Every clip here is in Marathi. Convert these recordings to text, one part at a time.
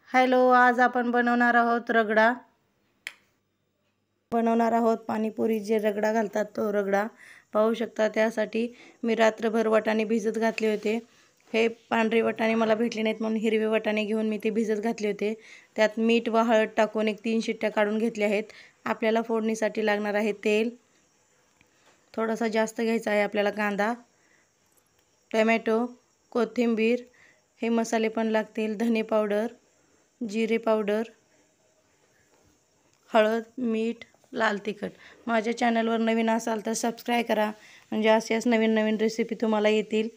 हॅलो, आज आपण बनवणार आहोत रगडा. बनवणार आहोत पाणीपुरी जे रगडा घालतात तो रगडा. पाहू शकता त्यासाठी मी रात्रभर वाटाणे भिजत घातले होते. हे पांढरे वाटाणे मला भेटले नाहीत म्हणून हिरवे वाटाणे घेऊन मी ते भिजत घातले होते. त्यात मीठ व हळद टाकून 3 शिट्ट्या काढून घेतल्या आहेत. आपल्याला फोडणीसाठी लागणार आहे तेल. थोडासा जास्त घ्यायचा आहे आपल्याला. कांदा, टोमॅटो, कोथिंबीर, हे मसाले पण लागतील. धने पावडर, जिरे पावडर, हळद, मीठ, लाल तिखट. माझ्या चॅनलवर नवीन असाल तर सबस्क्राईब करा, म्हणजे अशाच नवीन नवीन रेसिपी तुम्हाला येतील.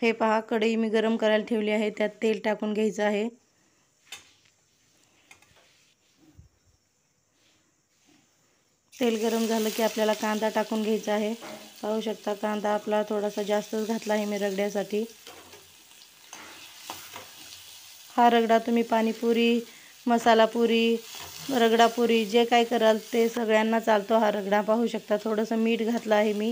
हे पहा, कढई मी गरम करायला ठेवली आहे. त्यात तेल टाकून घ्यायचं आहे. तेल गरम झालं की आपल्याला कांदा टाकून घ्यायचा आहे. पाहू शकता कांदा आपला थोडासा जास्तच घातला आहे मी रगड्यासाठी. हा रगडा तुम्ही पाणीपुरी, मसालापुरी, रगडापुरी जे काय कराल ते सगळ्यांना चालतो हा रगडा. पाहू शकता थोडंसं मीठ घातलं आहे मी.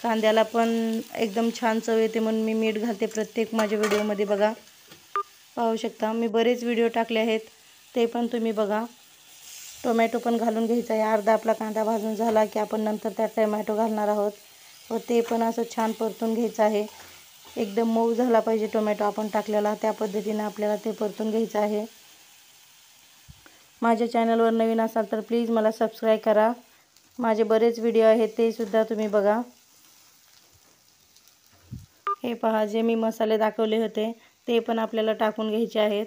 कांद्याला पण एकदम छान चव येते म्हणून मी मीठ घालते प्रत्येक माझ्या व्हिडिओमध्ये. बघा, पाहू शकता मी बरेच व्हिडिओ टाकले आहेत, ते पण तुम्ही बघा. टोमॅटो पण घालून घ्यायचा आहे. अर्धा आपला कांदा भाजून झाला की आपण नंतर त्यात टोमॅटो घालणार आहोत व ते पण असं छान परतून घ्यायचं आहे. एकदम मऊ झाला पाहिजे टोमॅटो आपण टाकलेला, त्या पद्धतीने आपल्याला ते परतून घ्यायचं आहे. माझ्या चॅनलवर नवीन असाल तर प्लीज मला सबस्क्राईब करा. माझे बरेच व्हिडिओ आहेत ते सुद्धा तुम्ही बघा. हे पहा, जे मी मसाले दाखवले होते ते पण आपल्याला टाकून घ्यायचे आहेत.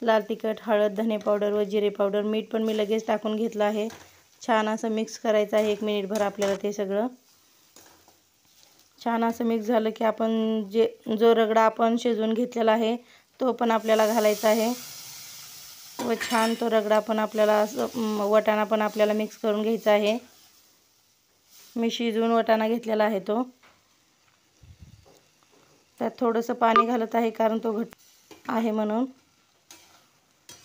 लाल तिखट, हळद, धने पावडर व जिरे पावडर. मीठ पण मी लगेच टाकून घेतलं आहे. छान असं मिक्स करायचं आहे 1 मिनिटभर आपल्याला ते सगळं. छान असं मिक्स झालं की आपण जो रगडा आपण शिजवून घेतलेला आहे तो पण आपल्याला घालायचा आहे व छान तो रगडा पण आपल्याला वाटाणा पण आपल्याला मिक्स करून घ्यायचा आहे. मी शिजवून वाटाणा घेतलेला आहे तो. त्यात थोडंसं पाणी घालत आहे कारण तो घट्ट आहे म्हणून.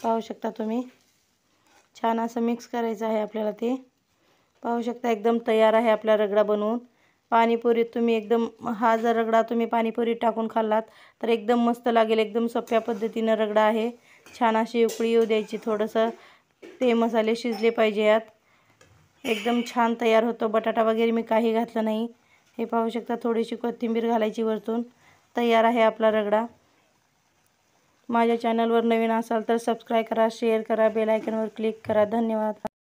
पाहू शकता तुम्ही छान असं मिक्स करायचं आहे आपल्याला ते. पाहू शकता एकदम तयार आहे आपला रगडा बनवून. पाणीपुरीत तुम्ही एकदम हा जर रगडा तुम्ही पाणीपुरीत टाकून खाल्लात तर एकदम मस्त लागेल. एकदम सोप्या पद्धतीनं रगडा आहे. छान अशी उकळी येऊ द्यायची. थोडंसं ते मसाले शिजले पाहिजे यात. एकदम छान तयार होतो. बटाटा वगैरे मी काही घातलं नाही. हे पाहू शकता थोडीशी कोथिंबीर घालायची वरतून. तयार आहे आपला रगडा. माझ्या चॅनलवर नवीन असाल तर सबस्क्राईब करा, शेअर करा, बेल आयकॉनवर क्लिक करा. धन्यवाद.